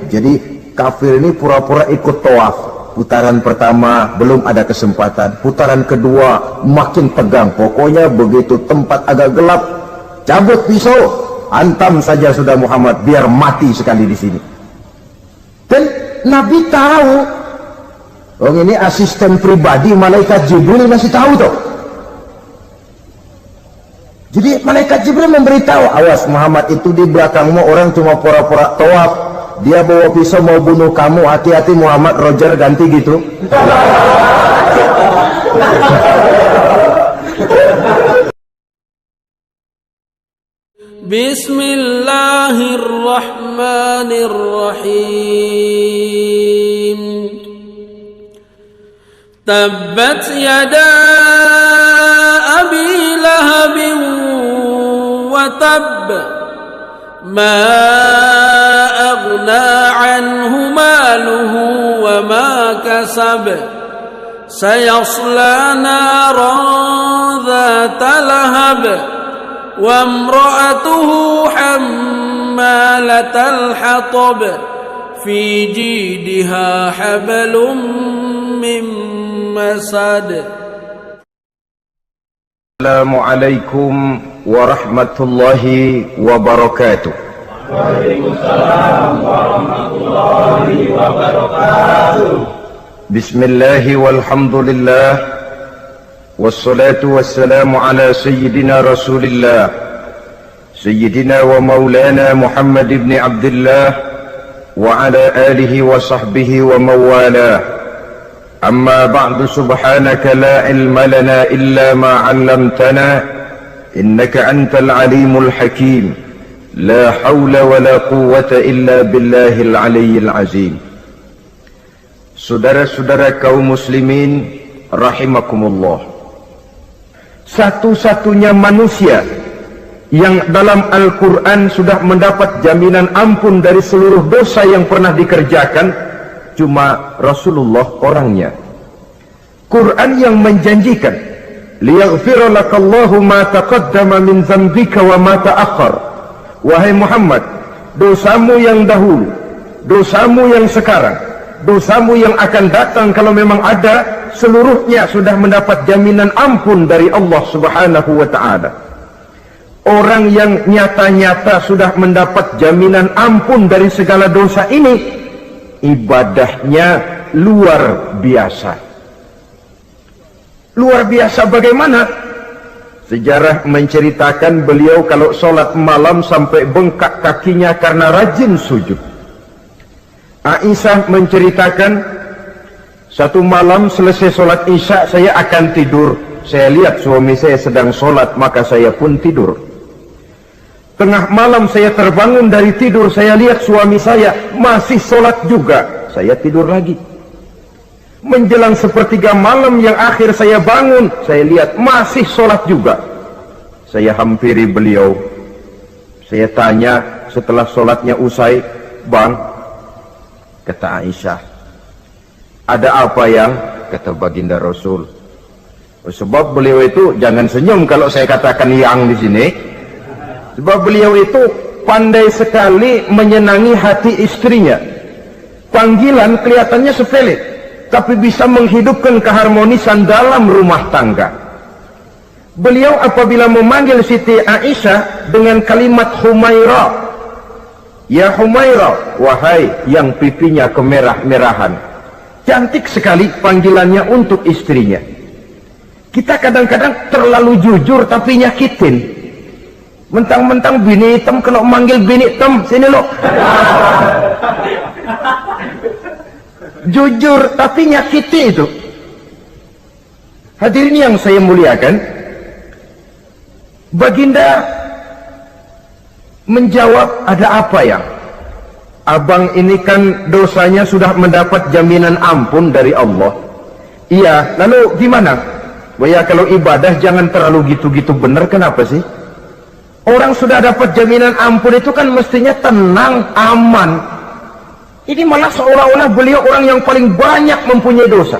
Jadi kafir ini pura-pura ikut tawaf. Putaran pertama belum ada kesempatan, putaran kedua makin tegang. Pokoknya begitu tempat agak gelap, cabut pisau, hantam saja sudah Muhammad, biar mati sekali di sini. Dan Nabi tahu, oh ini asisten pribadi malaikat Jibril masih tahu tuh. Jadi malaikat Jibril memberitahu, awas Muhammad, itu di belakangmu orang cuma pura-pura tawaf, dia bawa pisau mau bunuh kamu, hati-hati Muhammad, Roger ganti gitu. Bismillahirrahmanirrahim. Tabbat yada abi lahabin wa tabb. Ma أغنى عنه ماله وما كسب سيصلى نارا ذات لهب وامرأته حمالة الحطب في جيدها حبل من مسد. السلام عليكم ورحمة الله وبركاته. Waalaikumsalam warahmatullahi wabarakatuh. Bismillah walhamdulillah wassalatu wassalamu ala sayyidina rasulillah sayyidina wa maulana Muhammad ibn Abdullah wa ala alihi wa sahbihi wa mawalah. Amma ba'du, subhanaka la ilma lana illa ma 'allamtana innaka antal alimul hakim. La haula wa la quwwata illa billahil aliyyil azim. Saudara-saudara kaum muslimin rahimakumullah, satu-satunya manusia yang dalam Al-Quran sudah mendapat jaminan ampun dari seluruh dosa yang pernah dikerjakan cuma Rasulullah orangnya. Quran yang menjanjikan liyaghfira lakallahu ma taqaddama min dzambika wa ma ta'akhkhar. Wahai Muhammad, dosamu yang dahulu, dosamu yang sekarang, dosamu yang akan datang kalau memang ada, seluruhnya sudah mendapat jaminan ampun dari Allah Subhanahu wa ta'ala. Orang yang nyata-nyata sudah mendapat jaminan ampun dari segala dosa ini, ibadahnya luar biasa. Luar biasa bagaimana? Sejarah menceritakan beliau kalau sholat malam sampai bengkak kakinya karena rajin sujud. Aisyah menceritakan, satu malam selesai sholat isya saya akan tidur. Saya lihat suami saya sedang sholat, maka saya pun tidur. Tengah malam saya terbangun dari tidur, saya lihat suami saya masih sholat juga. Saya tidur lagi. Menjelang sepertiga malam yang akhir saya bangun, saya lihat masih sholat juga. Saya hampiri beliau, saya tanya setelah sholatnya usai, "Bang," kata Aisyah, "ada apa yang?" Kata baginda Rasul, sebab beliau itu, jangan senyum kalau saya katakan yang di sini, sebab beliau itu pandai sekali menyenangi hati istrinya. Panggilan kelihatannya sepele, tapi bisa menghidupkan keharmonisan dalam rumah tangga. Beliau apabila memanggil Siti Aisyah dengan kalimat Humaira, "Ya Humaira," wahai yang pipinya kemerah-merahan. Cantik sekali panggilannya untuk istrinya. Kita kadang-kadang terlalu jujur tapi nyakitin. Mentang-mentang bini hitam kalau manggil bini hitam, sini lo. Jujur tapi nyakiti itu. Hadirin yang saya muliakan, baginda menjawab, "Ada apa ya? Abang ini kan dosanya sudah mendapat jaminan ampun dari Allah." "Iya, lalu gimana?" "Ya kalau ibadah jangan terlalu gitu-gitu bener, kenapa sih? Orang sudah dapat jaminan ampun itu kan mestinya tenang, aman. Ini malah seolah-olah beliau orang yang paling banyak mempunyai dosa.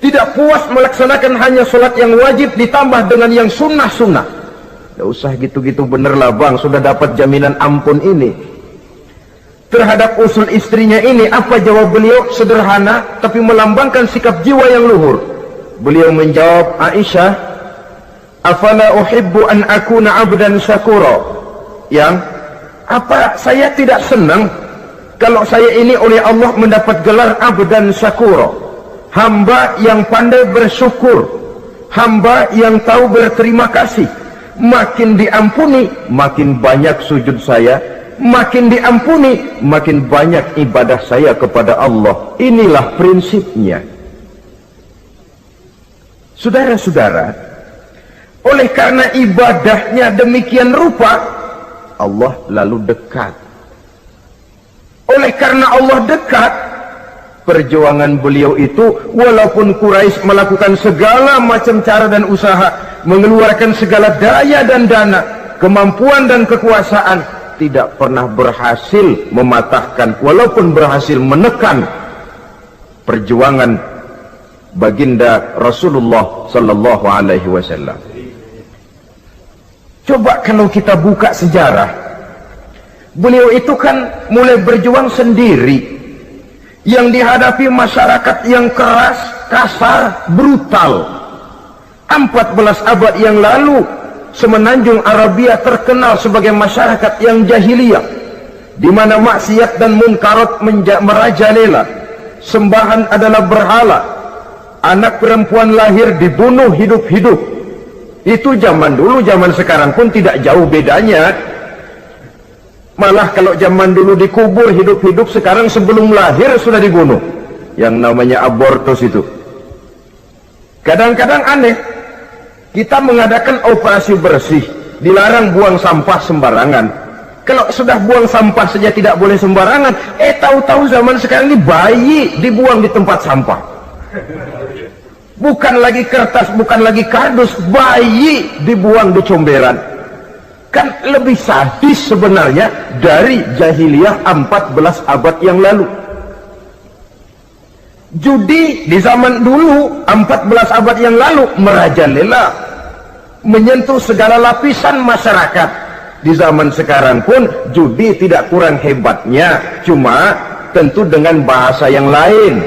Tidak puas melaksanakan hanya sholat yang wajib ditambah dengan yang sunnah-sunnah. Tidak usah gitu-gitu bener lah bang, sudah dapat jaminan ampun ini." terhadap usul istrinya ini. Apa jawab beliau? Sederhana tapi melambangkan sikap jiwa yang luhur. Beliau menjawab, Aisyah, afala uhibbu an akuna abdan syakura. Yang apa saya tidak senang kalau saya ini oleh Allah mendapat gelar abdan syakura, hamba yang pandai bersyukur, hamba yang tahu berterima kasih. Makin diampuni, makin banyak sujud saya. Makin diampuni, makin banyak ibadah saya kepada Allah. Inilah prinsipnya. Saudara-saudara, oleh karena ibadahnya demikian rupa, Allah lalu dekat. Oleh karena Allah dekat, perjuangan beliau itu, walaupun Quraisy melakukan segala macam cara dan usaha, mengeluarkan segala daya dan dana, kemampuan dan kekuasaan, tidak pernah berhasil mematahkan, walaupun berhasil menekan perjuangan baginda Rasulullah sallallahu alaihi wasallam. Coba kalau kita buka sejarah, beliau itu kan mulai berjuang sendiri, yang dihadapi masyarakat yang keras, kasar, brutal. 14 abad yang lalu, semenanjung Arabia terkenal sebagai masyarakat yang jahiliyah, di mana maksiat dan munkarat merajalela. Sembahan adalah berhala, anak perempuan lahir dibunuh hidup-hidup. Itu zaman dulu, zaman sekarang pun tidak jauh bedanya. Malah kalau zaman dulu dikubur hidup-hidup, sekarang sebelum lahir sudah dibunuh. Yang namanya abortus itu. Kadang-kadang aneh, kita mengadakan operasi bersih, dilarang buang sampah sembarangan. Kalau sudah buang sampah saja tidak boleh sembarangan, tahu-tahu zaman sekarang ini bayi dibuang di tempat sampah. Bukan lagi kertas, bukan lagi kardus, bayi dibuang di comberan. Kan lebih sadis sebenarnya dari jahiliyah 14 abad yang lalu. Judi di zaman dulu 14 abad yang lalu merajalela, menyentuh segala lapisan masyarakat. Di zaman sekarang pun judi tidak kurang hebatnya, cuma tentu dengan bahasa yang lain.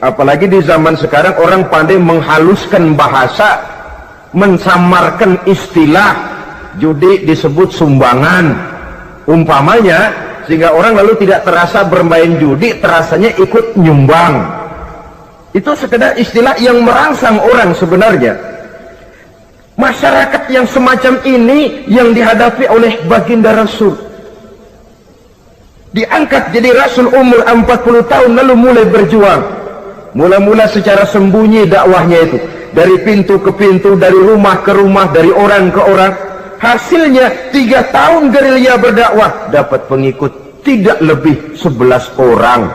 Apalagi di zaman sekarang orang pandai menghaluskan bahasa, mensamarkan istilah. Judi disebut sumbangan umpamanya, sehingga orang lalu tidak terasa bermain judi, terasanya ikut nyumbang. Itu sekedar istilah yang merangsang orang sebenarnya. Masyarakat yang semacam ini yang dihadapi oleh baginda Rasul. Diangkat jadi Rasul umur 40 tahun lalu mulai berjuang. Mula-mula secara sembunyi dakwahnya itu, dari pintu ke pintu, dari rumah ke rumah, dari orang ke orang. Hasilnya 3 tahun gerilya berdakwah, dapat pengikut tidak lebih 11 orang.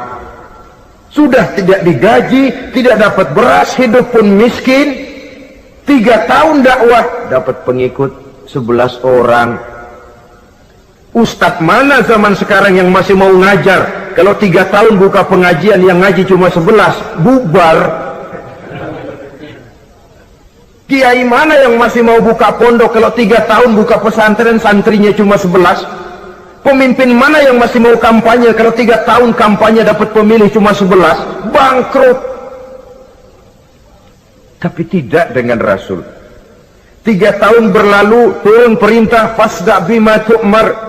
Sudah tidak digaji, tidak dapat beras, hidup pun miskin. 3 tahun dakwah, dapat pengikut 11 orang. Ustadz mana zaman sekarang yang masih mau ngajar? Kalau 3 tahun buka pengajian, yang ngaji cuma 11, bubar. Kiai mana yang masih mau buka pondok? Kalau 3 tahun buka pesantren, santrinya cuma 11. Pemimpin mana yang masih mau kampanye? Kalau 3 tahun kampanye dapat pemilih cuma 11, bangkrut. Tapi tidak dengan Rasul. 3 tahun berlalu, turun perintah fasda bima tu'mar.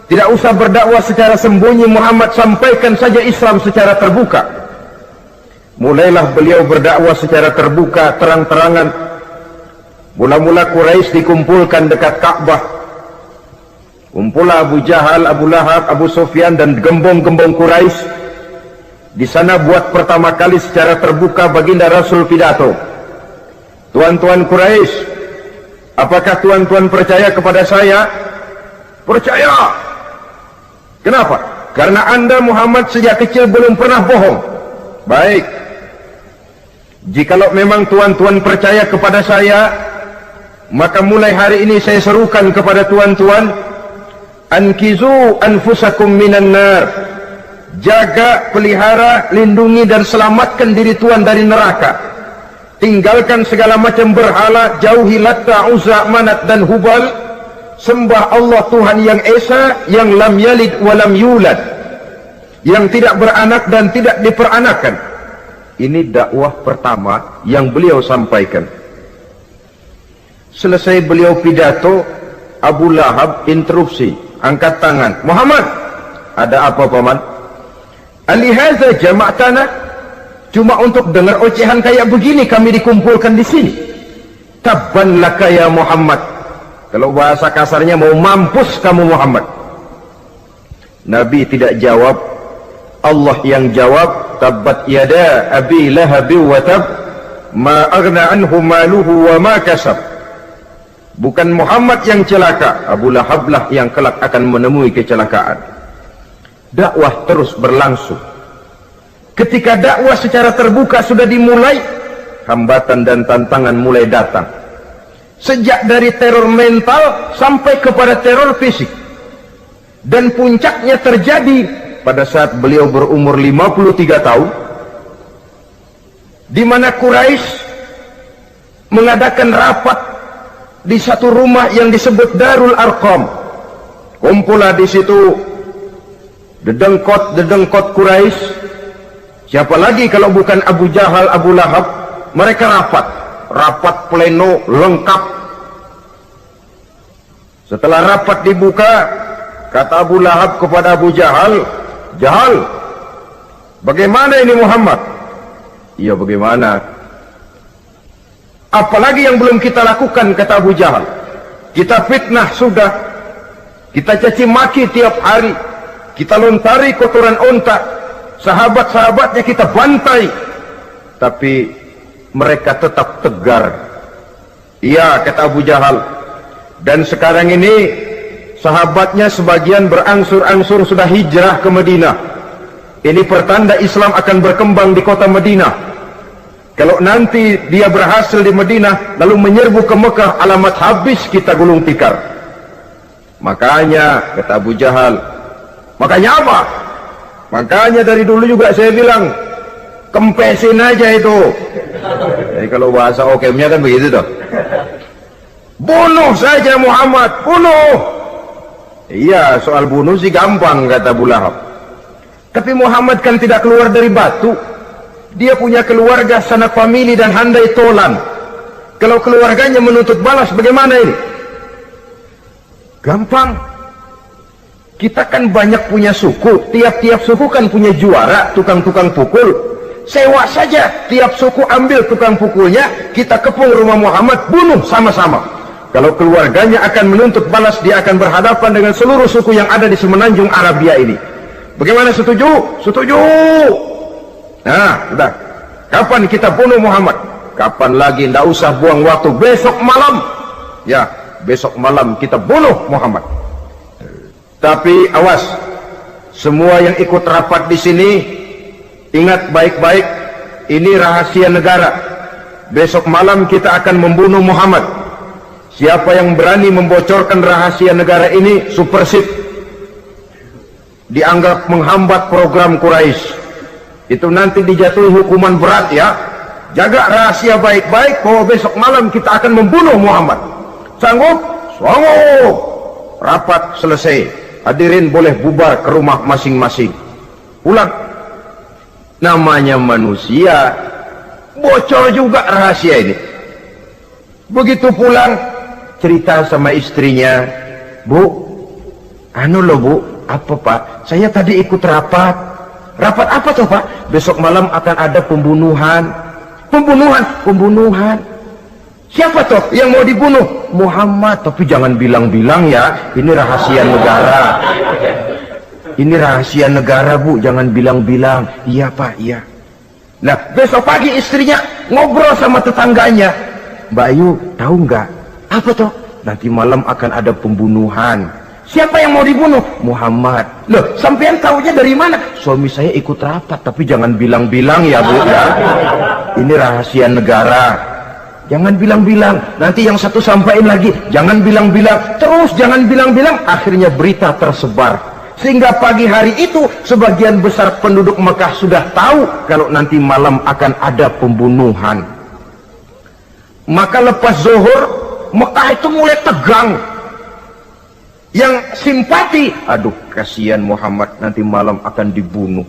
Tidak usah berdakwah secara sembunyi, Muhammad sampaikan saja Islam secara terbuka. Mulailah beliau berdakwah secara terbuka, terang-terangan. Mula-mula Quraisy dikumpulkan dekat Ka'bah. Kumpulah Abu Jahal, Abu Lahab, Abu Sufyan dan gembong-gembong Quraisy. Di sana buat pertama kali secara terbuka baginda Rasul pidato. Tuan-tuan Quraisy, apakah tuan-tuan percaya kepada saya? Percaya. Kenapa? Karena Anda Muhammad sejak kecil belum pernah bohong. Baik. Jikalau memang tuan-tuan percaya kepada saya, maka mulai hari ini saya serukan kepada tuan-tuan, ankizu anfusakum minan nar. Jaga, pelihara, lindungi dan selamatkan diri tuan dari neraka. Tinggalkan segala macam berhala, jauhi Latta, Uzza, Manat dan Hubal. Sembah Allah Tuhan yang Esa, yang lam yalid walam yulad. yang tidak beranak dan tidak diperanakan. Ini dakwah pertama yang beliau sampaikan. Selesai beliau pidato, Abu Lahab interupsi, angkat tangan. Muhammad, ada apa paman? Alihaza jama'tana, cuma untuk dengar ocehan kayak begini kami dikumpulkan di sini. Tabban laka ya Muhammad. Kalau bahasa kasarnya, mau mampus kamu Muhammad. Nabi tidak jawab, Allah yang jawab. Tabbat yada abi lahabi wa tab, ma aghna anhu maluhu wa ma kasab. Bukan Muhammad yang celaka, Abu Lahab lah yang kelak akan menemui kecelakaan. Dakwah terus berlangsung. Ketika dakwah secara terbuka sudah dimulai, hambatan dan tantangan mulai datang. Sejak dari teror mental sampai kepada teror fisik. Dan puncaknya terjadi pada saat beliau berumur 53 tahun, di mana Quraisy mengadakan rapat di satu rumah yang disebut Darul Arqam. Kumpullah di situ dedengkot Quraisy. Siapa lagi kalau bukan Abu Jahal, Abu Lahab? Mereka rapat pleno lengkap. Setelah rapat dibuka, kata Abu Lahab kepada Abu Jahal, Jahal, bagaimana ini Muhammad? Iya, bagaimana? Apalagi yang belum kita lakukan, kata Abu Jahal. Kita fitnah sudah, kita caci maki tiap hari, kita lontari kotoran onta, sahabat-sahabatnya kita bantai, tapi mereka tetap tegar. Iya, kata Abu Jahal. Dan sekarang ini sahabatnya sebagian berangsur-angsur sudah hijrah ke Madinah. Ini pertanda Islam akan berkembang di kota Madinah. Kalau nanti dia berhasil di Madinah lalu menyerbu ke Mekah, alamat habis kita gulung tikar. Makanya, kata Abu Jahal, makanya apa? Makanya dari dulu juga saya bilang, kempesin aja itu. Jadi kalau bahasa okemnya kan begitu toh. Bunuh saja Muhammad, bunuh. Iya, soal bunuh sih gampang, kata Abu Lahab. Tapi Muhammad kan tidak keluar dari batu. Dia punya keluarga, sanak famili dan handai tolan. Kalau keluarganya menuntut balas, bagaimana ini? Gampang. Kita kan banyak punya suku. Tiap-tiap suku kan punya juara, tukang-tukang pukul. Sewa saja, tiap suku ambil tukang pukulnya, kita kepung rumah Muhammad, bunuh sama-sama. Kalau keluarganya akan menuntut balas, dia akan berhadapan dengan seluruh suku yang ada di semenanjung Arabia ini. Bagaimana, setuju? Setuju. Nah, sudah. Kapan kita bunuh Muhammad? Kapan lagi? Tidak usah buang waktu. Besok malam. Ya, besok malam kita bunuh Muhammad. Tapi awas, semua yang ikut rapat di sini, ingat baik-baik, ini rahasia negara. Besok malam kita akan membunuh Muhammad. Siapa yang berani membocorkan rahasia negara ini, supersip, dianggap menghambat program Quraisy. Itu nanti dijatuhi hukuman berat ya. Jaga rahasia baik-baik bahwa besok malam kita akan membunuh Muhammad. Sanggup? Sanggup. Rapat selesai. Hadirin boleh bubar ke rumah masing-masing. Pulang. Namanya manusia, bocor juga rahasia ini. Begitu pulang, cerita sama istrinya, Bu, anu loh Bu, apa Pak? Saya tadi ikut rapat. Rapat apa tuh Pak? Besok malam akan ada pembunuhan. Pembunuhan. Siapa toh yang mau dibunuh? Muhammad. Tapi jangan bilang-bilang ya, ini rahasia negara. Ini rahasia negara Bu, jangan bilang-bilang. Iya Pak, iya. Nah, besok pagi istrinya ngobrol sama tetangganya. Mbak Ayu, tahu nggak? Apa toh? Nanti malam akan ada pembunuhan. Siapa yang mau dibunuh? Muhammad. Loh, sampean tahunya dari mana? Suami saya ikut rapat, tapi jangan bilang-bilang ya Bu ya. Ini rahasia negara. Jangan bilang-bilang. Nanti yang satu sampaikan lagi, jangan bilang-bilang. Terus jangan bilang-bilang. Akhirnya berita tersebar. Sehingga pagi hari itu sebagian besar penduduk Mekah sudah tahu kalau nanti malam akan ada pembunuhan. Maka lepas zuhur, Mekah itu mulai tegang. Yang simpati, aduh kasihan Muhammad nanti malam akan dibunuh.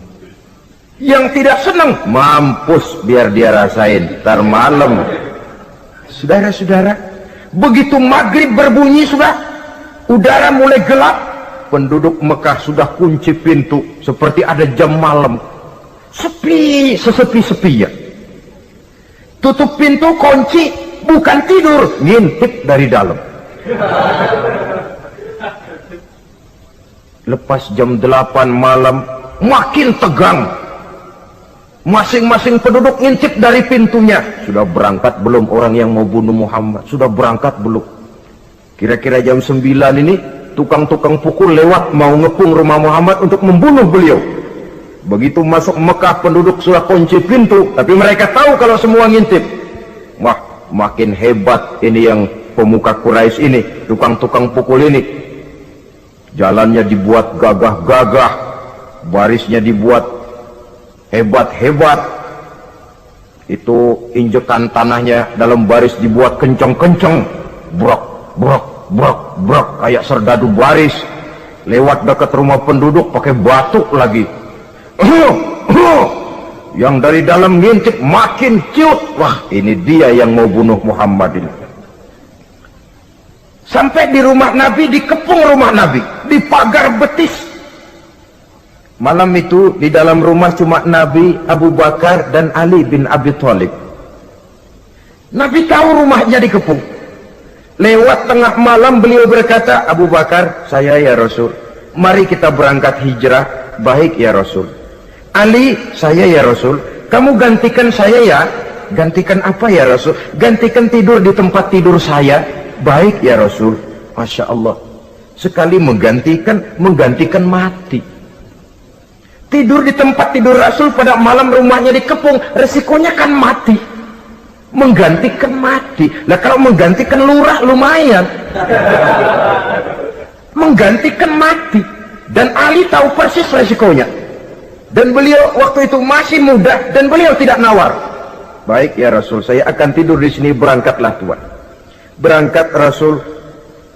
Yang tidak senang, mampus biar dia rasain ntar malam. Saudara-saudara, begitu maghrib berbunyi sudah, udara mulai gelap, penduduk Mekah sudah kunci pintu seperti ada jam malam. Sepi, sesepi-sepinya. Tutup pintu, kunci, bukan tidur, ngintip dari dalam. Lepas jam 8 malam, makin tegang. Masing-masing penduduk ngintip dari pintunya. Sudah berangkat belum orang yang mau bunuh Muhammad? Sudah berangkat belum? Kira-kira jam 9 ini, tukang-tukang pukul lewat mau ngepung rumah Muhammad untuk membunuh beliau. Begitu masuk Mekah, penduduk sudah kunci pintu, tapi mereka tahu kalau semua ngintip. Wah, makin hebat ini yang pemuka Quraisy ini, tukang-tukang pukul ini. Jalannya dibuat gagah-gagah, barisnya dibuat hebat-hebat. Itu injekan tanahnya dalam baris dibuat kencang-kencang, brok, brok, brok, brok, kayak serdadu baris. Lewat dekat rumah penduduk pakai batuk lagi. Yang dari dalam ngintip makin ciut. Wah, ini dia yang mau bunuh Muhammad ini. Sampai di rumah Nabi, dikepung rumah Nabi, di pagar betis. Malam itu di dalam rumah cuma Nabi, Abu Bakar dan Ali bin Abi Thalib. Nabi tahu rumahnya dikepung. Lewat tengah malam beliau berkata, Abu Bakar, saya ya Rasul, mari kita berangkat hijrah. Baik ya Rasul. Ali, saya ya Rasul, kamu gantikan saya ya. Gantikan apa ya Rasul? Gantikan tidur di tempat tidur saya. Baik ya Rasul. Masya Allah, sekali menggantikan mati. Tidur di tempat tidur Rasul pada malam rumahnya dikepung, resikonya kan mati. Menggantikan mati. Nah kalau menggantikan lurah lumayan. Menggantikan mati. Dan Ali tahu persis resikonya. Dan beliau waktu itu masih muda dan beliau tidak nawar. Baik ya Rasul, saya akan tidur di sini, berangkatlah Tuhan. Berangkat Rasul.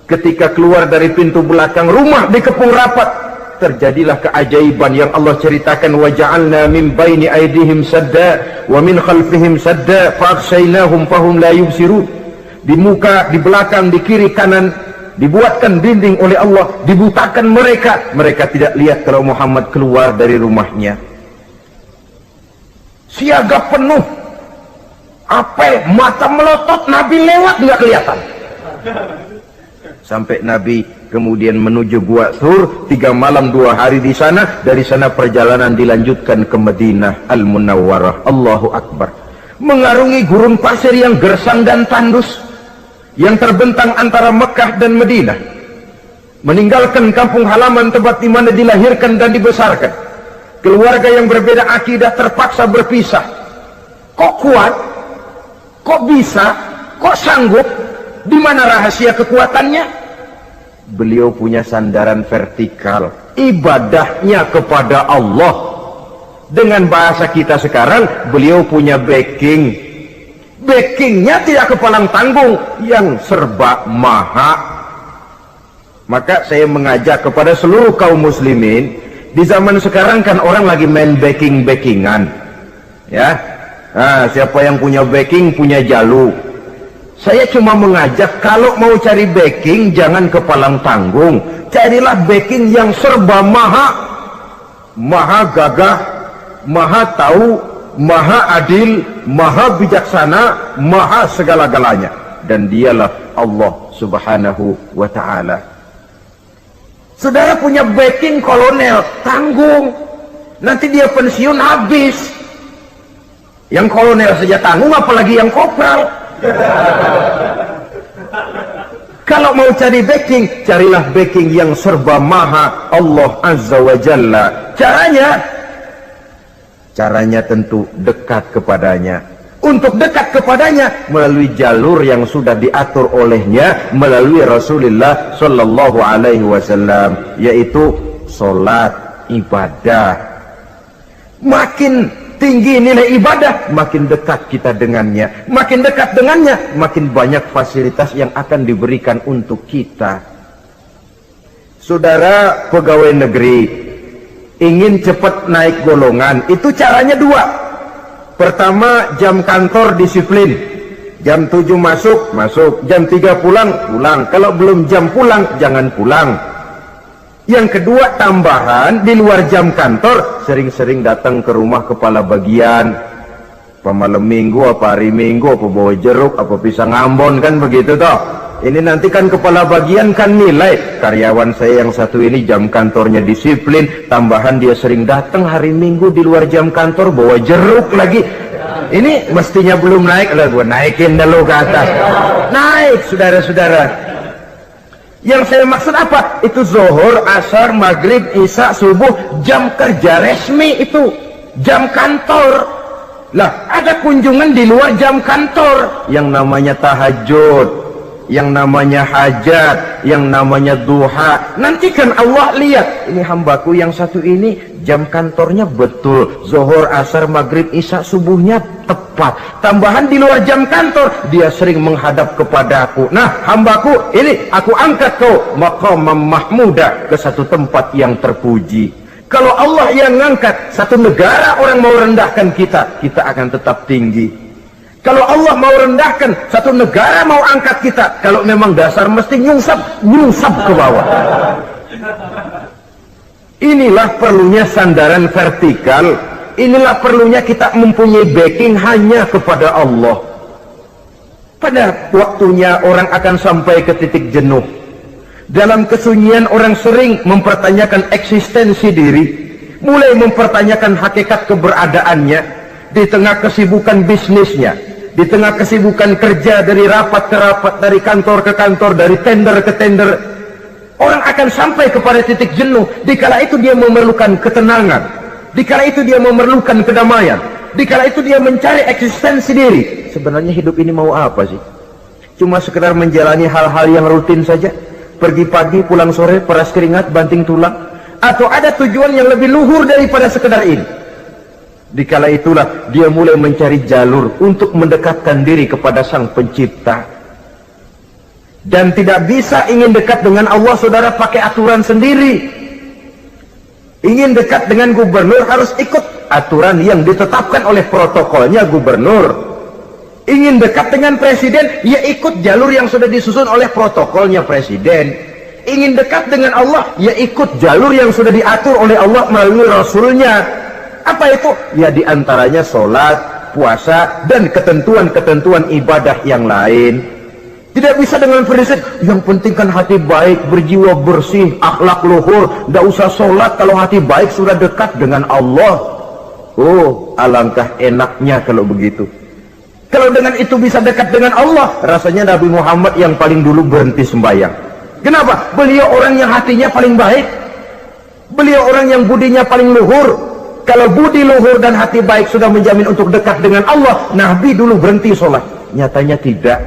Ketika keluar dari pintu belakang, rumah dikepung rapat. Terjadilah keajaiban yang Allah ceritakan, wa ja'alna min baini aydihim sadda wa min khalfihim sadda fa aghshaynahum fahum la yubsirun. Di muka, di belakang, di kiri, kanan dibuatkan dinding oleh Allah, dibutakan mereka tidak lihat kalau Muhammad keluar dari rumahnya. Siaga penuh, apel, mata melotot, Nabi lewat nggak kelihatan. Sampai Nabi kemudian menuju Gua Thur, 3 malam 2 hari di sana. Dari sana perjalanan dilanjutkan ke Madinah Al-Munawwarah. Allahu Akbar. Mengarungi gurun pasir yang gersang dan tandus, yang terbentang antara Mekah dan Madinah. Meninggalkan kampung halaman tempat di mana dilahirkan dan dibesarkan. Keluarga yang berbeda akidah terpaksa berpisah. Kok kuat? Kok bisa? Kok sanggup? Di mana rahasia kekuatannya? Beliau punya sandaran vertikal, ibadahnya kepada Allah. Dengan bahasa kita sekarang, beliau punya backing. Backingnya tidak kepalang tanggung, yang serba maha. Maka saya mengajak kepada seluruh kaum muslimin, di zaman sekarang kan orang lagi main backing-backingan, ya. Nah, siapa yang punya backing punya jalu. Saya cuma mengajak, kalau mau cari backing jangan kepalang tanggung, carilah backing yang serba maha. Maha gagah, maha tahu, maha adil, maha bijaksana, maha segala-galanya. Dan dialah Allah subhanahu wa ta'ala. Saudara punya backing kolonel, tanggung. Nanti dia pensiun habis. Yang kolonel saja tanggung, apalagi yang kopral. Kalau mau cari backing, carilah backing yang serba maha, Allah azza wa jalla. Caranya tentu dekat kepadanya. Untuk dekat kepadanya melalui jalur yang sudah diatur olehnya, melalui Rasulullah sallallahu alaihi wasallam, yaitu salat, ibadah. Makin tinggi nilai ibadah, makin dekat kita dengannya. Makin dekat dengannya, makin banyak fasilitas yang akan diberikan untuk kita. Saudara pegawai negeri ingin cepat naik golongan, itu caranya dua. Pertama, jam kantor disiplin, jam 7 masuk, jam 3 pulang. Kalau belum jam pulang, jangan pulang. Yang kedua, tambahan di luar jam kantor, sering-sering datang ke rumah kepala bagian, apa malam minggu, apa hari minggu, apa bawa jeruk, apa pisang Ambon, kan begitu toh. Ini nanti kan kepala bagian kan nilai, karyawan saya yang satu ini jam kantornya disiplin, tambahan dia sering datang hari minggu di luar jam kantor bawa jeruk lagi. Ini mestinya belum naik, lah gue naikin dulu ke atas. Naik, saudara-saudara. Yang saya maksud apa? Itu zuhur, asar, maghrib, isya, subuh, jam kerja resmi itu, jam kantor. Lah, ada kunjungan di luar jam kantor, yang namanya tahajud, yang namanya hajat, yang namanya duha. Nanti kan Allah lihat, ini hambaku yang satu ini jam kantornya betul, zuhur, asar, maghrib, isya, subuhnya tepat. Tambahan di luar jam kantor, dia sering menghadap kepadaku. Nah, hambaku ini aku angkat kau maqamam mahmuda, ke satu tempat yang terpuji. Kalau Allah yang ngangkat, satu negara orang mau rendahkan kita, kita akan tetap tinggi. Kalau Allah mau rendahkan, satu negara mau angkat kita, kalau memang dasar mesti nyungsap ke bawah. Inilah perlunya sandaran vertikal, inilah perlunya kita mempunyai backing hanya kepada Allah. Pada waktunya orang akan sampai ke titik jenuh. Dalam kesunyian orang sering mempertanyakan eksistensi diri, mulai mempertanyakan hakikat keberadaannya, di tengah kesibukan bisnisnya, di tengah kesibukan kerja, dari rapat ke rapat, dari kantor ke kantor, dari tender ke tender. Orang akan sampai kepada titik jenuh. Dikala itu dia memerlukan ketenangan, dikala itu dia memerlukan kedamaian, dikala itu dia mencari eksistensi diri. Sebenarnya hidup ini mau apa sih? Cuma sekedar menjalani hal-hal yang rutin saja, pergi pagi pulang sore, peras keringat banting tulang, atau ada tujuan yang lebih luhur daripada sekedar ini? Dikala itulah dia mulai mencari jalur untuk mendekatkan diri kepada Sang Pencipta. Dan tidak bisa ingin dekat dengan Allah, saudara, pakai aturan sendiri. Ingin dekat dengan gubernur harus ikut aturan yang ditetapkan oleh protokolnya gubernur. Ingin dekat dengan presiden, ya ikut jalur yang sudah disusun oleh protokolnya presiden. Ingin dekat dengan Allah, ya ikut jalur yang sudah diatur oleh Allah melalui Rasulnya. Apa itu? Ya diantaranya sholat, puasa, dan ketentuan-ketentuan ibadah yang lain. Tidak bisa dengan prinsip yang penting kan hati baik, berjiwa bersih, akhlak luhur, tidak usah sholat kalau hati baik sudah dekat dengan Allah. Oh, alangkah enaknya kalau begitu. Kalau dengan itu bisa dekat dengan Allah, rasanya Nabi Muhammad yang paling dulu berhenti sembahyang. Kenapa? Beliau orang yang hatinya paling baik, beliau orang yang budinya paling luhur. Kalau budi luhur dan hati baik sudah menjamin untuk dekat dengan Allah, Nabi dulu berhenti sholat. Nyatanya tidak.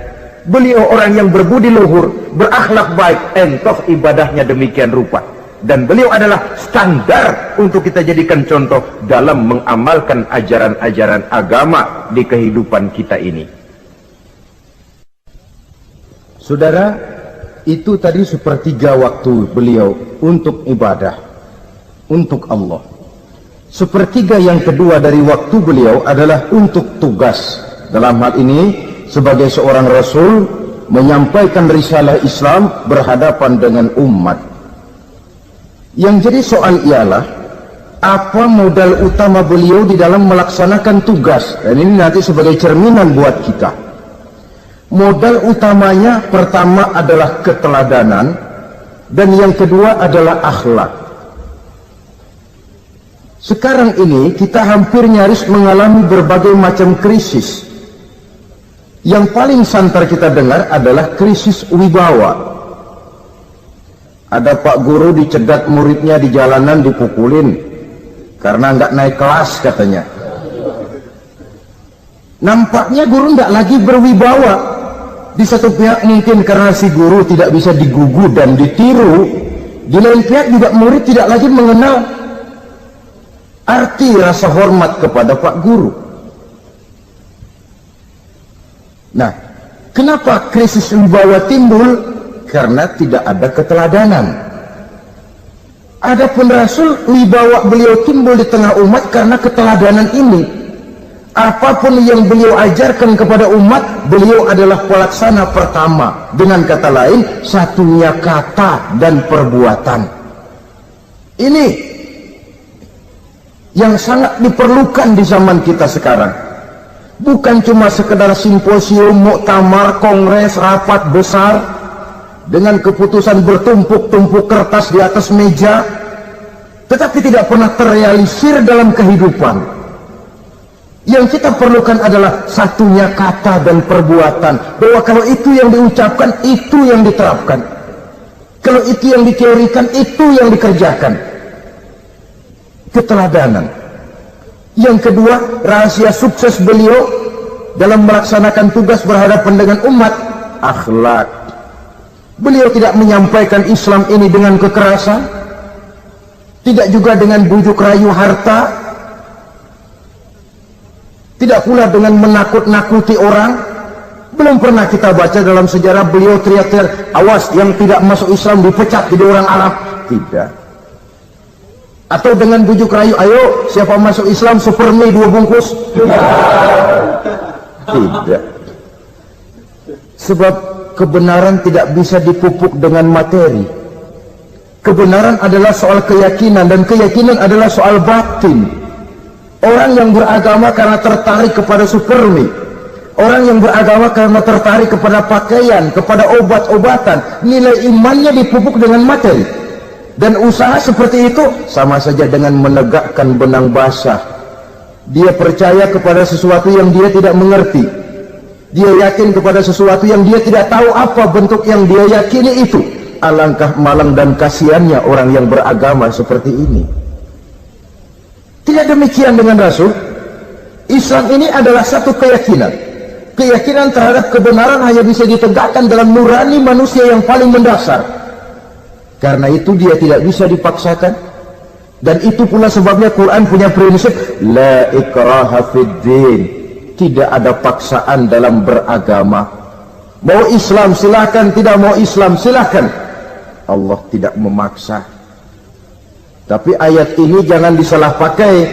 Beliau orang yang berbudi luhur, berakhlak baik, entoh ibadahnya demikian rupa. Dan beliau adalah standar untuk kita jadikan contoh dalam mengamalkan ajaran-ajaran agama di kehidupan kita ini. Saudara, itu tadi sepertiga waktu beliau untuk ibadah, untuk Allah. Sepertiga yang kedua dari waktu beliau adalah untuk tugas. Dalam hal ini, sebagai seorang Rasul, menyampaikan risalah Islam berhadapan dengan umat. Yang jadi soal ialah, apa modal utama beliau di dalam melaksanakan tugas? Dan ini nanti sebagai cerminan buat kita. Modal utamanya pertama adalah keteladanan, dan yang kedua adalah akhlak. Sekarang ini kita hampir nyaris mengalami berbagai macam krisis. Yang paling santer kita dengar adalah krisis wibawa. Ada pak guru dicegat muridnya di jalanan, dipukulin karena nggak naik kelas katanya. Nampaknya guru nggak lagi berwibawa. Di satu pihak mungkin karena si guru tidak bisa digugu dan ditiru, di lain pihak juga murid tidak lagi mengenal arti rasa hormat kepada pak guru. Nah, kenapa krisis wibawa timbul? Karena tidak ada keteladanan. Adapun Rasul, wibawa beliau timbul di tengah umat karena keteladanan ini. Apapun yang beliau ajarkan kepada umat, beliau adalah pelaksana pertama. Dengan kata lain, satunya kata dan perbuatan. Ini yang sangat diperlukan di zaman kita sekarang. Bukan cuma sekedar simposium, muktamar, kongres, rapat besar dengan keputusan bertumpuk-tumpuk kertas di atas meja, tetapi tidak pernah terrealisir dalam kehidupan. Yang kita perlukan adalah satunya kata dan perbuatan, bahwa kalau itu yang diucapkan, itu yang diterapkan. Kalau itu yang diteorikan, itu yang dikerjakan. Keteladanan. Yang kedua, rahasia sukses beliau dalam melaksanakan tugas berhadapan dengan umat, akhlak. Beliau tidak menyampaikan Islam ini dengan kekerasan, tidak juga dengan bujuk rayu harta, tidak pula dengan menakut-nakuti orang. Belum pernah kita baca dalam sejarah beliau teriak-teriak, awas yang tidak masuk Islam dipecat jadi orang Arab. Tidak. Atau dengan bujuk rayu, ayo siapa masuk Islam super mie 2 bungkus. Tidak. Sebab kebenaran tidak bisa dipupuk dengan materi. Kebenaran adalah soal keyakinan, dan keyakinan adalah soal batin. Orang yang beragama karena tertarik kepada supermi, orang yang beragama karena tertarik kepada pakaian, kepada obat-obatan, nilai imannya dipupuk dengan materi. Dan usaha seperti itu sama saja dengan menegakkan benang basah. Dia percaya kepada sesuatu yang dia tidak mengerti. Dia yakin kepada sesuatu yang dia tidak tahu apa bentuk yang dia yakini itu. Alangkah malang dan kasihannya orang yang beragama seperti ini. Tidak demikian dengan Rasul. Islam ini adalah satu keyakinan. Keyakinan terhadap kebenaran hanya bisa ditegakkan dalam nurani manusia yang paling mendasar. Karena itu dia tidak bisa dipaksakan. Dan itu pula sebabnya Quran punya prinsip la ikraha fid din. Tidak ada paksaan dalam beragama. Mau Islam silahkan, tidak mau Islam silahkan. Allah tidak memaksa. Tapi ayat ini jangan disalah pakai.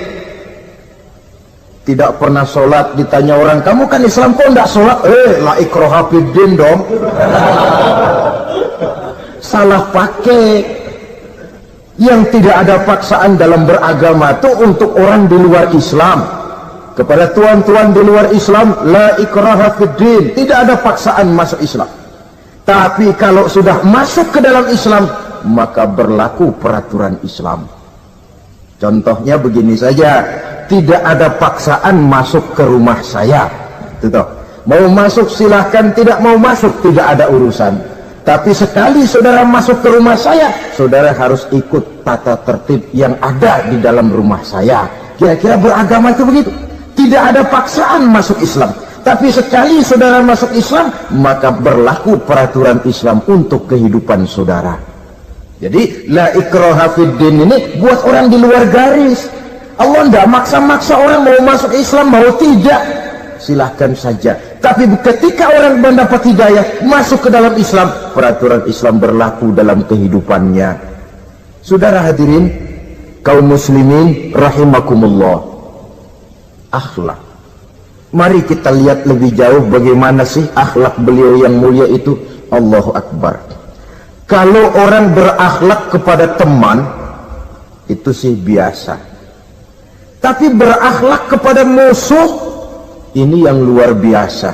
Tidak pernah sholat, ditanya orang, kamu kan Islam kok tidak sholat? La ikraha fid din dong. Salah pakai. Yang tidak ada paksaan dalam beragama itu untuk orang di luar Islam. Kepada tuan-tuan di luar Islam, la ikraha fid din, tidak ada paksaan masuk Islam. Tapi kalau sudah masuk ke dalam Islam, maka berlaku peraturan Islam. Contohnya begini saja, tidak ada paksaan masuk ke rumah saya. Itu mau masuk silahkan, tidak mau masuk tidak ada urusan. Tapi sekali saudara masuk ke rumah saya, saudara harus ikut tata tertib yang ada di dalam rumah saya. Kira-kira beragama itu begitu. Tidak ada paksaan masuk Islam. Tapi sekali saudara masuk Islam, maka berlaku peraturan Islam untuk kehidupan saudara. Jadi la ikraha fid din ini buat orang di luar garis. Allah tidak maksa-maksa orang mau masuk Islam mau tidak, silahkan saja. Tapi ketika orang mendapat hidayah masuk ke dalam Islam, peraturan Islam berlaku dalam kehidupannya. Saudara hadirin kaum muslimin rahimakumullah, akhlak. Mari kita lihat lebih jauh bagaimana sih akhlak beliau yang mulia itu. Allahu Akbar. Kalau orang berakhlak kepada teman itu sih biasa. Tapi berakhlak kepada musuh, ini yang luar biasa.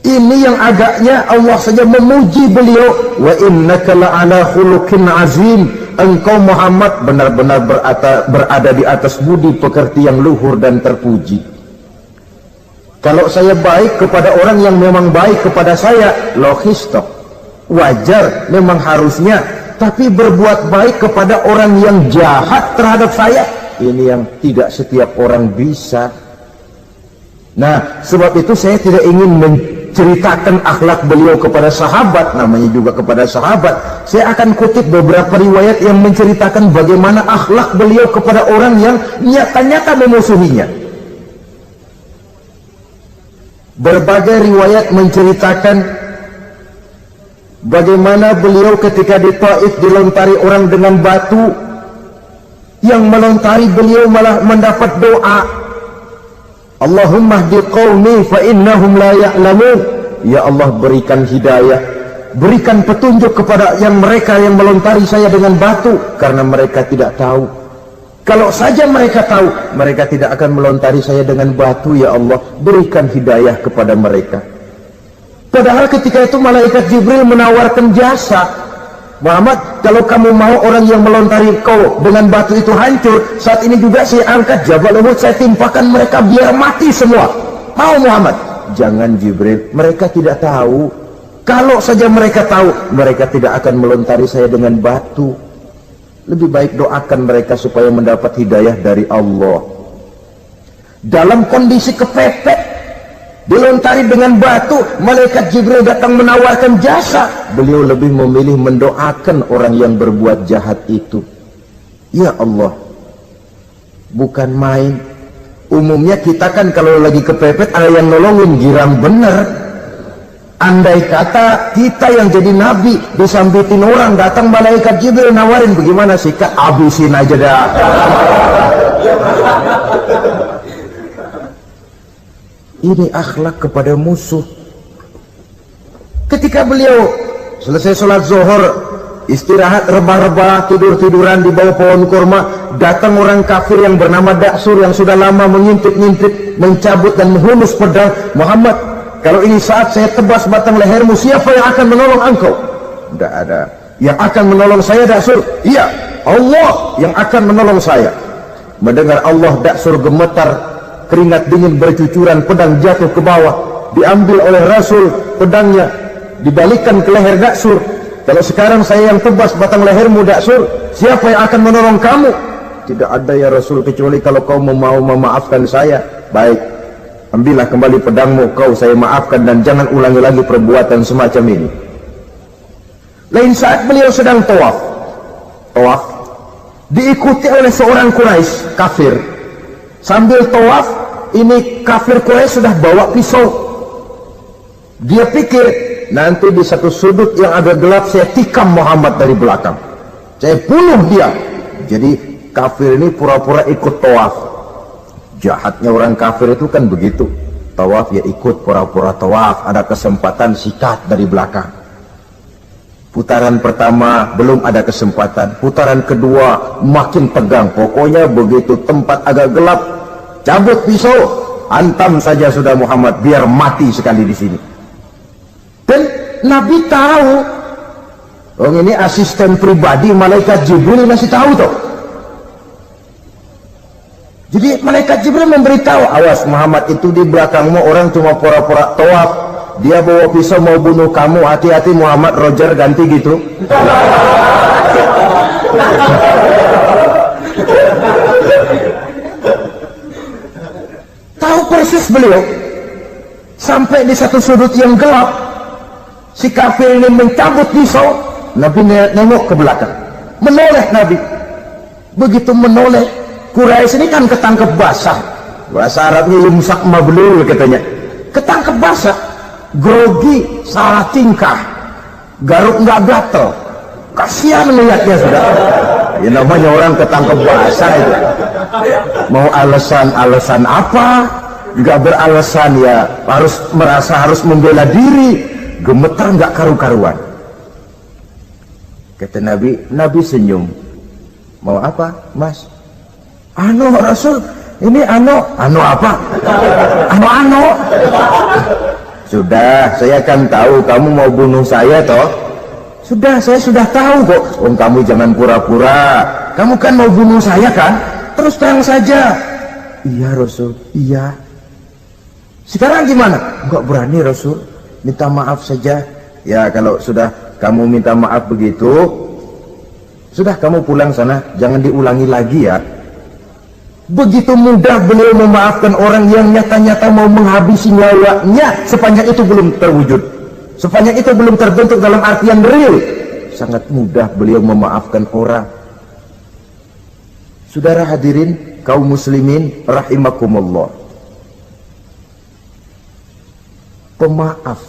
Ini yang agaknya Allah saja memuji beliau. Wa innaka la'ala khuluqin azim. Engkau Muhammad benar-benar berada di atas budi pekerti yang luhur dan terpuji. Kalau saya baik kepada orang yang memang baik kepada saya, logis toh, wajar, memang harusnya. Tapi berbuat baik kepada orang yang jahat terhadap saya, ini yang tidak setiap orang bisa. Nah, sebab itu saya tidak ingin menceritakan akhlak beliau kepada sahabat, namanya juga kepada sahabat. Saya akan kutip beberapa riwayat yang menceritakan bagaimana akhlak beliau kepada orang yang nyata-nyata memusuhinya. Berbagai riwayat menceritakan Bagaimana beliau ketika di Taif dilontari orang dengan batu, yang melontari beliau malah mendapat doa, Allahumma hdi qaumi fa innahum la ya'lamun. Ya Allah, berikan hidayah, berikan petunjuk kepada mereka yang melontari saya dengan batu, karena mereka tidak tahu. Kalau saja mereka tahu, mereka tidak akan melontari saya dengan batu. Ya Allah, berikan hidayah kepada mereka. Padahal ketika itu malaikat Jibril menawarkan jasa, Muhammad, kalau kamu mau orang yang melontari kau dengan batu itu hancur, saat ini juga saya angkat Jabal Uhud, saya timpakan mereka biar mati semua. Mau Muhammad? Jangan Jibril, mereka tidak tahu. Kalau saja mereka tahu, mereka tidak akan melontari saya dengan batu. Lebih baik doakan mereka supaya mendapat hidayah dari Allah. Dalam kondisi kepepet, dilontari dengan batu, malaikat Jibril datang menawarkan jasa. Beliau lebih memilih mendoakan orang yang berbuat jahat itu. Ya Allah, bukan main. Umumnya kita kan kalau lagi kepepet ada yang nolongin, girang bener. Andai kata kita yang jadi nabi disambitin orang, datang malaikat Jibril nawarin, bagaimana sih Kak? Abisin aja dah. Ini akhlak kepada musuh. Ketika beliau selesai sholat zuhur, istirahat rebah-rebah, tidur-tiduran di bawah pohon kurma, datang orang kafir yang bernama Daksur yang sudah lama mengintip-ngintip, mencabut dan menghunus pedang. Muhammad, kalau ini saat saya tebas batang lehermu, siapa yang akan menolong engkau? Tidak ada. Yang akan menolong saya Daksur? Iya, Allah yang akan menolong saya. Mendengar Allah, Daksur gemetar, keringat dingin bercucuran, pedang jatuh ke bawah, diambil oleh Rasul pedangnya, dibalikkan ke leher Daksur. Kalau sekarang saya yang tebas batang lehermu Daksur, siapa yang akan menolong kamu? Tidak ada ya Rasul, kecuali kalau kau mau memaafkan saya. Baik, ambillah kembali pedangmu, kau saya maafkan, dan jangan ulangi lagi perbuatan semacam ini. Lain saat beliau sedang tawaf, diikuti oleh seorang Quraisy kafir. Sambil tawaf, ini kafir Quraisy sudah bawa pisau. Dia pikir, nanti di satu sudut yang agak gelap saya tikam Muhammad dari belakang, saya bunuh dia. Jadi kafir ini pura-pura ikut tawaf. Jahatnya orang kafir itu kan begitu, tawaf ya ikut pura-pura tawaf, ada kesempatan sikat dari belakang. Putaran pertama belum ada kesempatan, putaran kedua makin tegang. Pokoknya begitu tempat agak gelap, cabut pisau, hantam saja sudah Muhammad, biar mati sekali di sini. Dan Nabi tahu, oh ini asisten pribadi malaikat Jibril masih tahu tuh. Jadi malaikat Jibril memberitahu, awas Muhammad, itu di belakangmu orang cuma pura-pura tawaf, dia bawa pisau mau bunuh kamu, hati-hati Muhammad, Roger ganti gitu. Tahu persis beliau. Sampai di satu sudut yang gelap, si kafir ini mencabut pisau. Nabi nengok ke belakang, menoleh Nabi. Begitu menoleh, Quraisy ini kan ketangkep basah, bahasa Arabnya yumsak mablul katanya, ketangkep basah, grogi, salah tingkah, garuk nggak gatel, kasihan melihatnya sudah. Ya namanya orang ketangkep basah itu, mau alasan apa? Nggak beralasan ya, harus merasa harus membela diri, gemetar nggak karu-karuan. Kata Nabi senyum. Mau apa, Mas? Anu Rasul, ini anu apa? Anu. Sudah, saya kan tahu kamu mau bunuh saya toh. Sudah, saya sudah tahu kok. Kamu jangan pura-pura. Kamu kan mau bunuh saya kan? Terus terang saja. Iya Rasul, iya. Sekarang gimana? Enggak berani Rasul. Minta maaf saja. Ya kalau sudah kamu minta maaf begitu, sudah kamu pulang sana, jangan diulangi lagi ya. Begitu mudah beliau memaafkan orang yang nyata-nyata mau menghabisi nyawanya, sepanjang itu belum terwujud, sepanjang itu belum terbentuk dalam artian real. Sangat mudah beliau memaafkan orang. Saudara hadirin kaum muslimin rahimakumullah, pemaaf,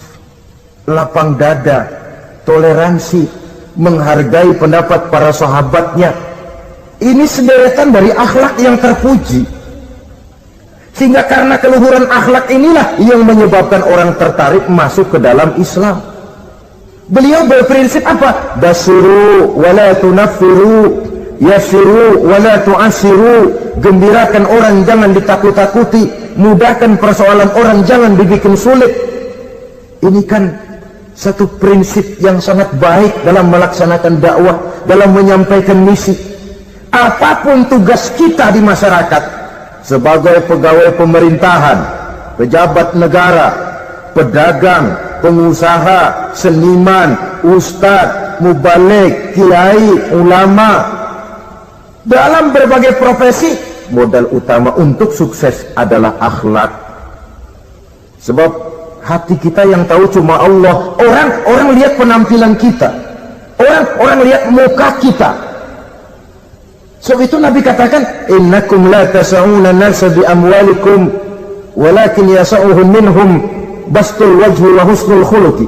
lapang dada, toleransi, menghargai pendapat para sahabatnya. Ini sederetan dari akhlak yang terpuji. Sehingga karena keluhuran akhlak inilah yang menyebabkan orang tertarik masuk ke dalam Islam. Beliau berprinsip apa? Basiru wala tunaffiru, yasiru wala tu'asiru. Gembirakan orang, jangan ditakut-takuti. Mudahkan persoalan orang, jangan dibikin sulit. Ini kan satu prinsip yang sangat baik dalam melaksanakan dakwah, dalam menyampaikan misi. Apapun tugas kita di masyarakat, sebagai pegawai pemerintahan, pejabat negara, pedagang, pengusaha, seniman, ustadz, mubaligh, kiai, ulama, dalam berbagai profesi, modal utama untuk sukses adalah akhlak. Sebab hati kita yang tahu cuma Allah. Orang lihat penampilan kita, orang lihat muka kita. Sebab itu Nabi katakan, innakum la tas'una nasa bi amwalikum walakin yas'uhum minhum bastul wajhi wa husnul khuluqi.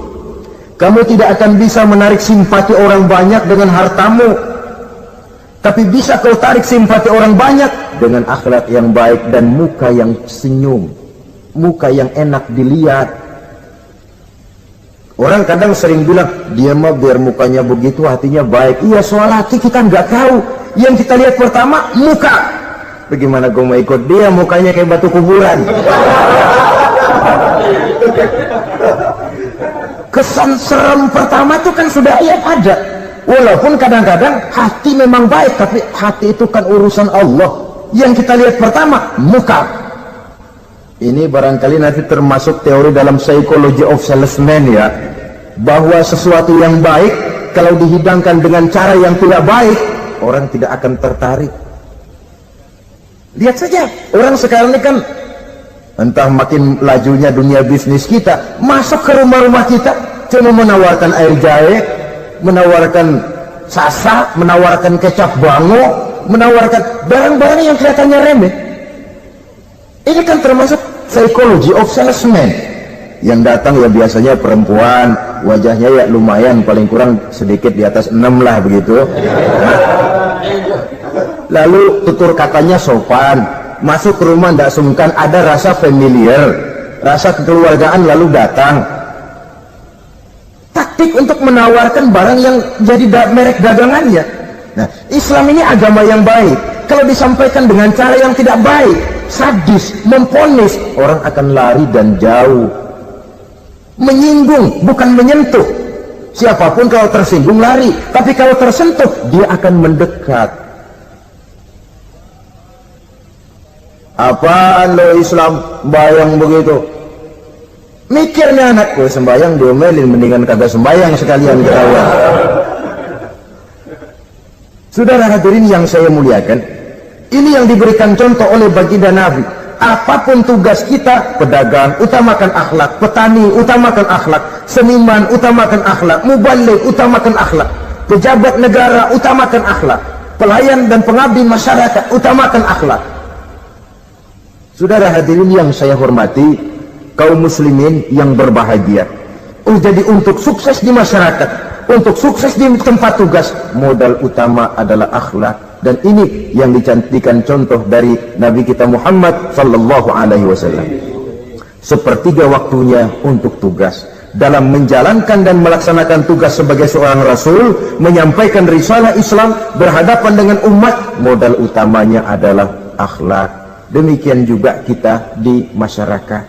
Kamu tidak akan bisa menarik simpati orang banyak dengan hartamu, tapi bisa kau tarik simpati orang banyak dengan akhlak yang baik dan muka yang senyum, muka yang enak dilihat. Orang kadang sering bilang, dia mah biar mukanya begitu hatinya baik. Iya, soal hati kita nggak tahu. Yang kita lihat pertama muka. Bagaimana gue mau ikut dia, mukanya kayak batu kuburan. Kesan serem pertama itu kan sudah ada. Walaupun kadang-kadang hati memang baik, tapi hati itu kan urusan Allah. Yang kita lihat pertama muka. Ini barangkali nanti termasuk teori dalam psychology of salesman ya, bahwa sesuatu yang baik kalau dihidangkan dengan cara yang tidak baik, orang tidak akan tertarik. Lihat saja, orang sekarang ini kan entah makin lajunya dunia bisnis kita, masuk ke rumah-rumah kita cuma menawarkan air jahe, menawarkan sasa, menawarkan kecap bango, menawarkan barang-barang yang kelihatannya remeh. Ini kan termasuk psychology of salesman. Yang datang ya biasanya perempuan, wajahnya ya lumayan, paling kurang sedikit di atas 6 lah begitu. Lalu tutur katanya sopan, masuk ke rumah tidak sungkan, ada rasa familiar, rasa kekeluargaan, lalu datang. Taktik untuk menawarkan barang yang jadi merek dagangannya. Nah, Islam ini agama yang baik. Kalau disampaikan dengan cara yang tidak baik, sadis, memponis, orang akan lari dan jauh. Menyinggung, bukan menyentuh. Siapapun kalau tersinggung lari, tapi kalau tersentuh dia akan mendekat. Apaan lo Islam bayang begitu? Mikirnya anakku sembayang diomelin, mendingan kagak sembayang sekalian ketahuan. Saudara hadirin yang saya muliakan, ini yang diberikan contoh oleh baginda Nabi. Apapun tugas kita, pedagang utamakan akhlak, petani utamakan akhlak, seniman utamakan akhlak, mubaligh utamakan akhlak, pejabat negara utamakan akhlak, pelayan dan pengabdi masyarakat utamakan akhlak. Saudara hadirin yang saya hormati, kaum muslimin yang berbahagia, jadi untuk sukses di masyarakat, untuk sukses di tempat tugas, modal utama adalah akhlak. Dan ini yang dicantikan contoh dari Nabi kita Muhammad sallallahu alaihi wasallam. Sepertiga waktunya untuk tugas, dalam menjalankan dan melaksanakan tugas sebagai seorang rasul, menyampaikan risalah Islam berhadapan dengan umat, modal utamanya adalah akhlak. Demikian juga kita di masyarakat.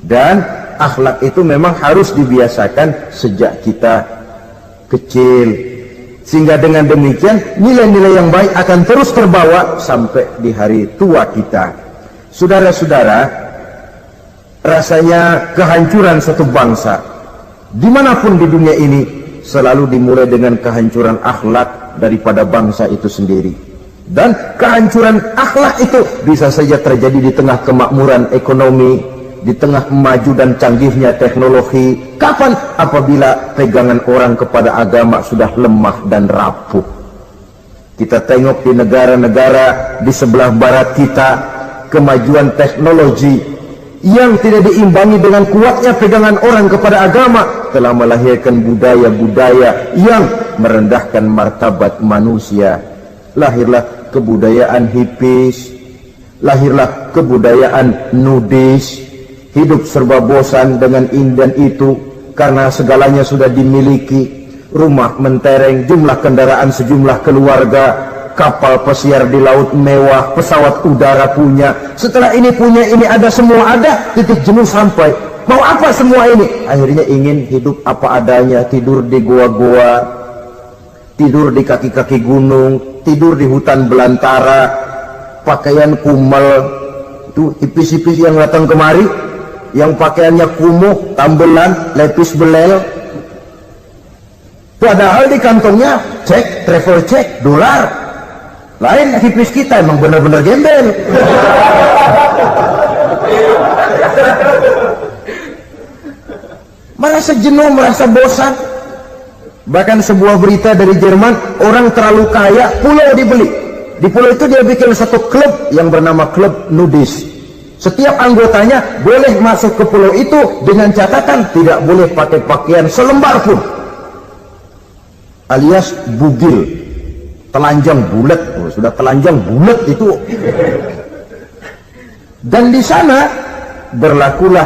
Dan akhlak itu memang harus dibiasakan sejak kita kecil, sehingga dengan demikian nilai-nilai yang baik akan terus terbawa sampai di hari tua kita. Saudara-saudara, rasanya kehancuran satu bangsa dimanapun di dunia ini selalu dimulai dengan kehancuran akhlak daripada bangsa itu sendiri. Dan kehancuran akhlak itu bisa saja terjadi di tengah kemakmuran ekonomi, di tengah maju dan canggihnya teknologi. Kapan? Apabila pegangan orang kepada agama sudah lemah dan rapuh. Kita tengok di negara-negara di sebelah barat kita, kemajuan teknologi yang tidak diimbangi dengan kuatnya pegangan orang kepada agama, telah melahirkan budaya-budaya yang merendahkan martabat manusia. Lahirlah kebudayaan hippies, lahirlah kebudayaan nudis, hidup serba bosan dengan ini dan itu karena segalanya sudah dimiliki. Rumah mentereng, jumlah kendaraan sejumlah keluarga, kapal pesiar di laut mewah, pesawat udara punya, setelah ini punya, ini ada, semua ada, titik jenuh sampai. Mau apa semua ini? Akhirnya ingin hidup apa adanya, tidur di goa-goa, tidur di kaki-kaki gunung, tidur di hutan belantara, pakaian kumal. Itu hipis-hipis yang datang kemari, yang pakaiannya kumuh, tambelan, lepis belel, padahal di kantongnya cek, travel cek, dolar. Lain hipis kita, emang benar-benar gembel. Merasa jenuh, merasa bosan. Bahkan sebuah berita dari Jerman, orang terlalu kaya, pulau dibeli. Di pulau itu dia bikin satu klub yang bernama klub nudis. Setiap anggotanya boleh masuk ke pulau itu dengan catatan tidak boleh pakai pakaian selembar pun, alias bugil, telanjang bulat. Sudah telanjang bulat itu. Dan di sana berlakulah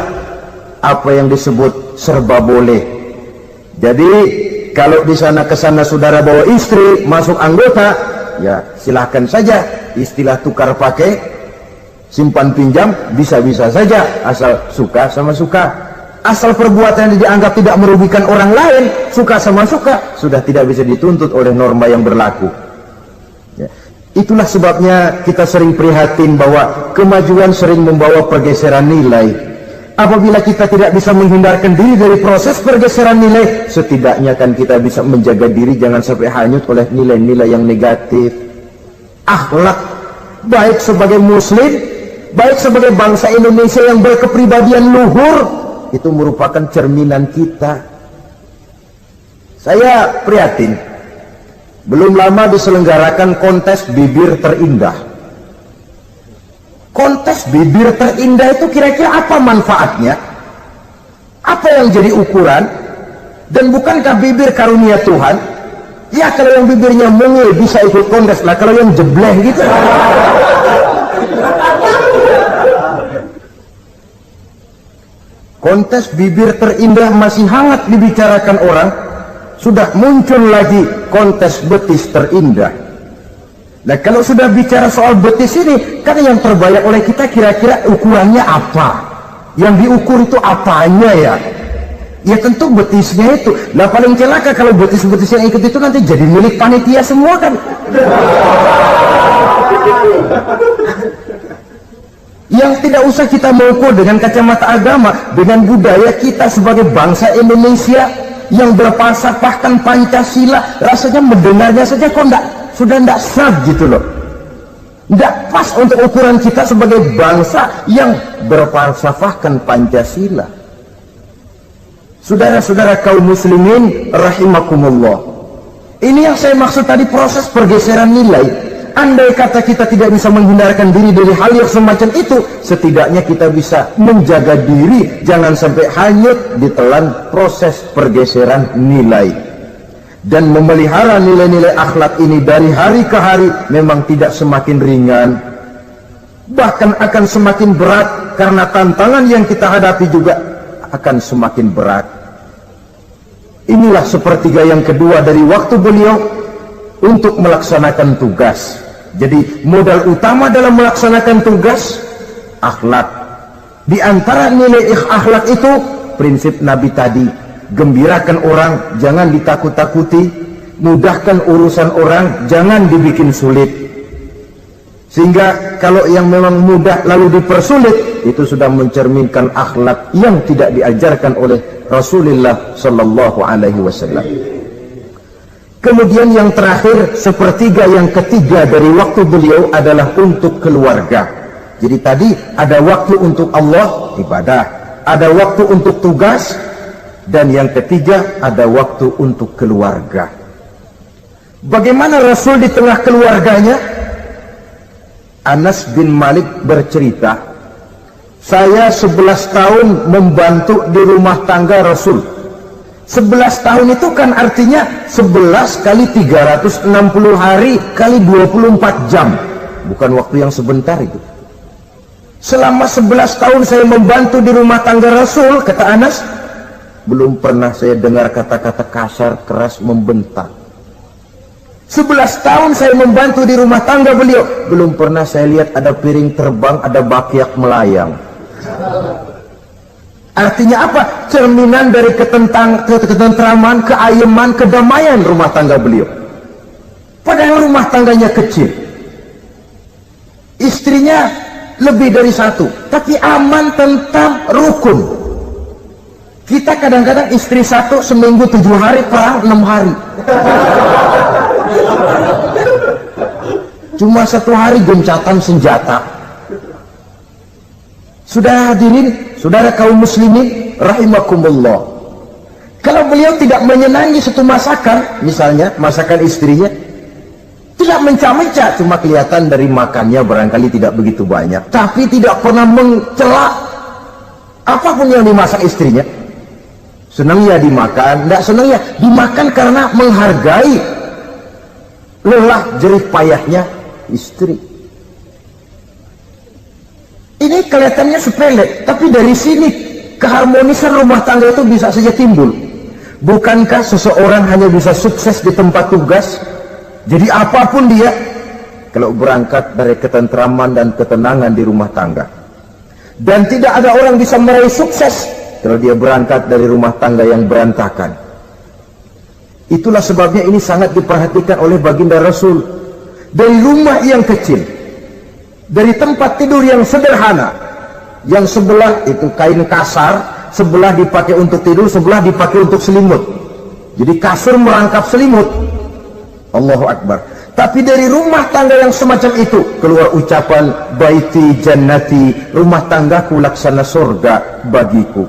apa yang disebut serba boleh. Jadi kalau di sana kesana saudara bawa istri, masuk anggota, ya silahkan saja. Istilah tukar pakai, simpan pinjam, bisa-bisa saja, asal suka sama suka. Asal perbuatan yang dianggap tidak merugikan orang lain, suka sama suka, sudah tidak bisa dituntut oleh norma yang berlaku. Ya. Itulah sebabnya kita sering prihatin bahwa kemajuan sering membawa pergeseran nilai. Apabila kita tidak bisa menghindarkan diri dari proses pergeseran nilai, setidaknya kan kita bisa menjaga diri jangan sampai hanyut oleh nilai-nilai yang negatif. Akhlak, baik sebagai muslim, baik sebagai bangsa Indonesia yang berkepribadian luhur, itu merupakan cerminan kita. Saya prihatin. Belum lama diselenggarakan kontes bibir terindah. Kontes bibir terindah itu kira-kira apa manfaatnya? Apa yang jadi ukuran? Dan bukankah bibir karunia Tuhan? Ya kalau yang bibirnya mungil bisa ikut kontes lah, kalau yang jebleh gitu. Kontes bibir terindah masih hangat dibicarakan orang. Sudah muncul lagi kontes betis terindah. Nah kalau sudah bicara soal betis ini, kan yang terbayang oleh kita kira-kira ukurannya apa? Yang diukur itu apanya ya? Ya tentu betisnya itu. Nah paling celaka kalau betis-betis yang ikut itu nanti jadi milik panitia semua kan. Yang tidak usah kita mengukur dengan kacamata agama, dengan budaya kita sebagai bangsa Indonesia yang berfalsafahkan Pancasila, rasanya mendengarnya saja kok sudah tidak sah gitu loh. Tidak pas untuk ukuran kita sebagai bangsa yang berfalsafahkan Pancasila. Saudara-saudara kaum muslimin rahimakumullah, ini yang saya maksud tadi, proses pergeseran nilai. Andai kata kita tidak bisa menghindarkan diri dari hal yang semacam itu, setidaknya kita bisa menjaga diri jangan sampai hanyut ditelan proses pergeseran nilai. Dan memelihara nilai-nilai akhlak ini dari hari ke hari memang tidak semakin ringan, bahkan akan semakin berat, karena tantangan yang kita hadapi juga akan semakin berat. Inilah sepertiga yang kedua dari waktu beliau untuk melaksanakan tugas. Jadi modal utama dalam melaksanakan tugas akhlak. Di antara nilai akhlak itu prinsip Nabi tadi, gembirakan orang, jangan ditakut-takuti, mudahkan urusan orang, jangan dibikin sulit. Sehingga kalau yang memang mudah lalu dipersulit, itu sudah mencerminkan akhlak yang tidak diajarkan oleh Rasulullah sallallahu alaihi wasallam. Kemudian yang terakhir, sepertiga yang ketiga dari waktu beliau adalah untuk keluarga. Jadi tadi ada waktu untuk Allah, ibadah, ada waktu untuk tugas, dan yang ketiga ada waktu untuk keluarga. Bagaimana Rasul di tengah keluarganya? Anas bin Malik bercerita, Saya 11 tahun membantu di rumah tangga Rasul. 11 tahun itu kan artinya 11 kali 360 hari kali 24 jam. Bukan waktu yang sebentar itu. Selama 11 tahun saya membantu di rumah tangga Rasul, kata Anas, belum pernah saya dengar kata-kata kasar, keras, membentak. 11 tahun saya membantu di rumah tangga beliau, belum pernah saya lihat ada piring terbang, ada bakyak melayang. Artinya apa? Cerminan dari ketentraman, keayeman, kedamaian rumah tangga beliau. Padahal rumah tangganya kecil, istrinya lebih dari satu, tapi aman, tentram, rukun. Kita kadang-kadang istri satu seminggu 7 hari, perang 6 hari. Cuma 1 hari gencatan senjata. Sudah hadirin, saudara kaum muslimin rahimakumullah, kalau beliau tidak menyenangi satu masakan, misalnya masakan istrinya, tidak mencah-mencah, cuma kelihatan dari makannya barangkali tidak begitu banyak, tapi tidak pernah mencela apapun yang dimasak istrinya. Senang ya dimakan, tidak senang ya dimakan karena menghargai lelah jerih payahnya istri. Ini kelihatannya sepele, tapi dari sini keharmonisan rumah tangga itu bisa saja timbul. Bukankah seseorang hanya bisa sukses di tempat tugas, jadi apapun dia, kalau berangkat dari ketentraman dan ketenangan di rumah tangga? Dan tidak ada orang bisa meraih sukses kalau dia berangkat dari rumah tangga yang berantakan. Itulah sebabnya ini sangat diperhatikan oleh baginda Rasul. Dari rumah yang kecil, dari tempat tidur yang sederhana, yang sebelah itu kain kasar, sebelah dipakai untuk tidur, sebelah dipakai untuk selimut. Jadi kasur merangkap selimut. Allahu Akbar. Tapi dari rumah tangga yang semacam itu keluar ucapan baiti jannati, rumah tanggaku laksana surga bagiku.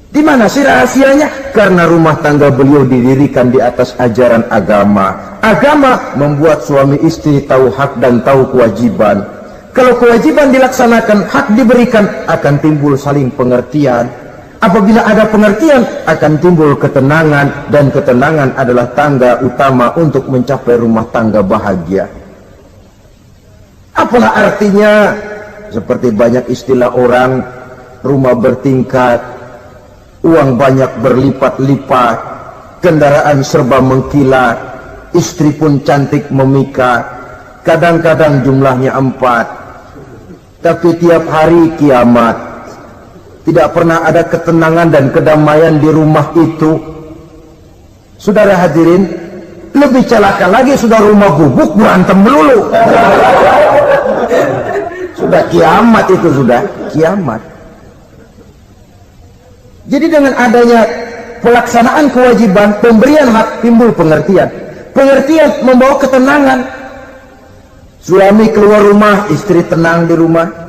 Di mana sih rahasianya? Karena rumah tangga beliau didirikan di atas ajaran agama. Agama membuat suami istri tahu hak dan tahu kewajiban. Kalau kewajiban dilaksanakan, hak diberikan, akan timbul saling pengertian. Apabila ada pengertian, akan timbul ketenangan, dan ketenangan adalah tangga utama untuk mencapai rumah tangga bahagia. Apalah artinya? Seperti banyak istilah orang, rumah bertingkat, uang banyak berlipat-lipat, kendaraan serba mengkilat, istri pun cantik memikat, kadang-kadang jumlahnya 4, tapi tiap hari kiamat. Tidak pernah ada ketenangan dan kedamaian di rumah itu. Saudara hadirin, lebih celaka lagi sudah rumah gubuk berantem melulu. Sudah kiamat itu, sudah kiamat. Jadi dengan adanya pelaksanaan kewajiban, pemberian hak, timbul pengertian. Pengertian membawa ketenangan. Suami keluar rumah, istri tenang di rumah.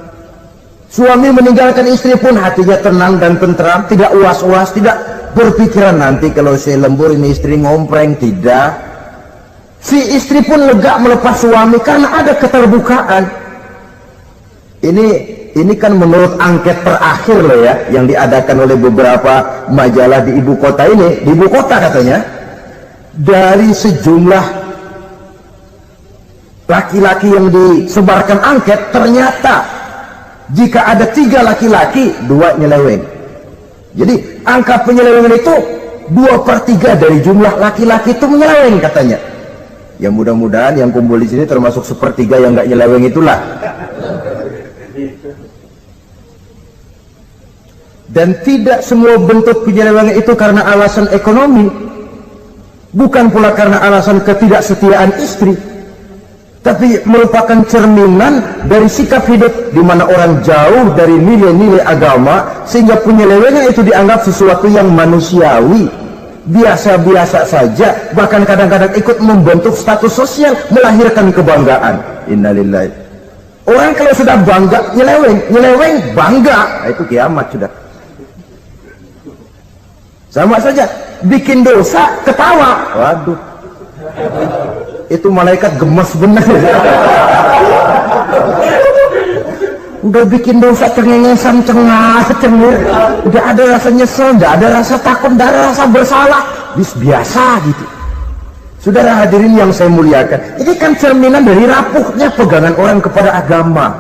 Suami meninggalkan istri pun hatinya tenang dan tentram, tidak was-was, tidak berpikiran nanti kalau saya lembur ini istri ngompreng, tidak. Si istri pun lega melepas suami karena ada keterbukaan. Ini kan menurut angket terakhir loh ya, yang diadakan oleh beberapa majalah di ibu kota ini. Di ibu kota katanya, dari sejumlah laki-laki yang disebarkan angket, ternyata jika ada 3 laki-laki, 2 nyeleweng. Jadi angka penyelewengan itu 2/3 dari jumlah laki-laki itu menyeleweng katanya. Ya mudah-mudahan yang kumpul di sini termasuk 1/3 yang nggak nyeleweng itulah. Dan tidak semua bentuk penyelewengan itu karena alasan ekonomi, bukan pula karena alasan ketidaksetiaan istri, tapi merupakan cerminan dari sikap hidup di mana orang jauh dari nilai-nilai agama, sehingga penyelewengan itu dianggap sesuatu yang manusiawi, biasa-biasa saja, bahkan kadang-kadang ikut membentuk status sosial, melahirkan kebanggaan. Innalillahi. Orang kalau sudah bangga nyeleweng bangga, itu kiamat sudah. Sama saja, bikin dosa ketawa, waduh, itu malaikat gemes benar. udah bikin dosa cengengesan, cengir, udah ada rasa nyesel, udah ada rasa takut, udah ada rasa bersalah, biasa gitu. Saudara hadirin yang saya muliakan, ini kan cerminan dari rapuhnya pegangan orang kepada agama.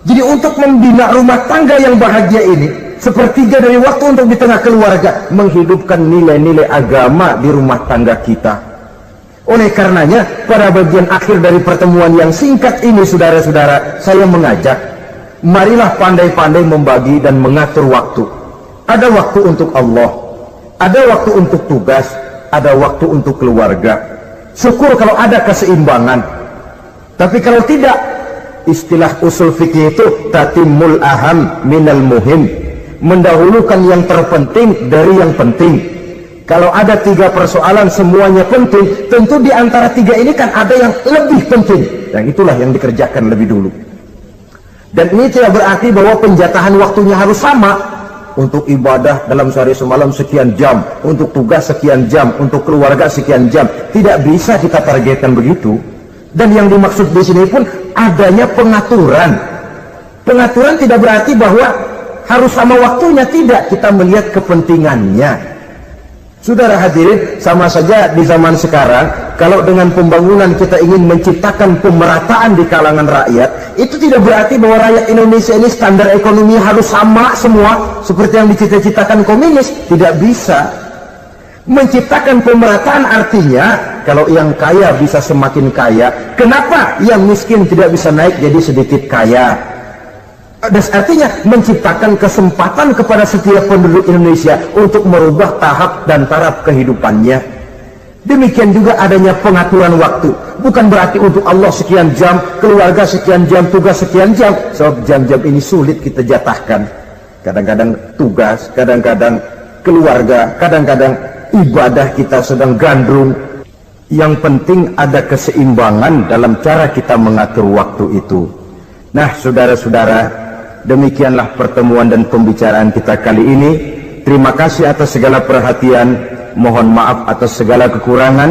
Jadi untuk membina rumah tangga yang bahagia ini, sepertiga dari waktu untuk di tengah keluarga, menghidupkan nilai-nilai agama di rumah tangga kita. Oleh karenanya, pada bagian akhir dari pertemuan yang singkat ini, saudara-saudara, saya mengajak, marilah pandai-pandai membagi dan mengatur waktu. Ada waktu untuk Allah, ada waktu untuk tugas, ada waktu untuk keluarga. Syukur kalau ada keseimbangan. Tapi kalau tidak, istilah usul fikih itu tatimul aham minal muhim, mendahulukan yang terpenting dari yang penting. Kalau ada 3 persoalan semuanya penting, tentu di antara 3 ini kan ada yang lebih penting, dan itulah yang dikerjakan lebih dulu. Dan ini tidak berarti bahwa penjatahan waktunya harus sama. Untuk ibadah dalam sehari semalam sekian jam, untuk tugas sekian jam, untuk keluarga sekian jam. Tidak bisa kita targetkan begitu. Dan yang dimaksud di sini pun adanya pengaturan. Pengaturan tidak berarti bahwa harus sama waktunya, tidak. Kita melihat kepentingannya. Saudara hadirin, sama saja di zaman sekarang, kalau dengan pembangunan kita ingin menciptakan pemerataan di kalangan rakyat, itu tidak berarti bahwa rakyat Indonesia ini standar ekonomi harus sama semua seperti yang dicita-citakan komunis. Tidak bisa. Menciptakan pemerataan artinya kalau yang kaya bisa semakin kaya, kenapa yang miskin tidak bisa naik jadi sedikit kaya? Dan artinya menciptakan kesempatan kepada setiap penduduk Indonesia untuk merubah tahap dan taraf kehidupannya. Demikian juga adanya pengaturan waktu. Bukan berarti untuk Allah sekian jam, keluarga sekian jam, tugas sekian jam. Sebab jam-jam ini sulit kita jatahkan. Kadang-kadang tugas, kadang-kadang keluarga, kadang-kadang ibadah kita sedang gandrung. Yang penting ada keseimbangan dalam cara kita mengatur waktu itu. Nah, saudara-saudara, demikianlah pertemuan dan pembicaraan kita kali ini. Terima kasih atas segala perhatian. Mohon maaf atas segala kekurangan.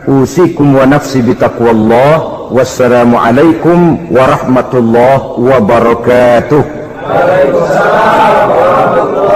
Usikum wa nafsi bitaqwallah. Wassalamualaikum warahmatullahi wabarakatuh. Waalaikumsalam warahmatullahi wabarakatuh.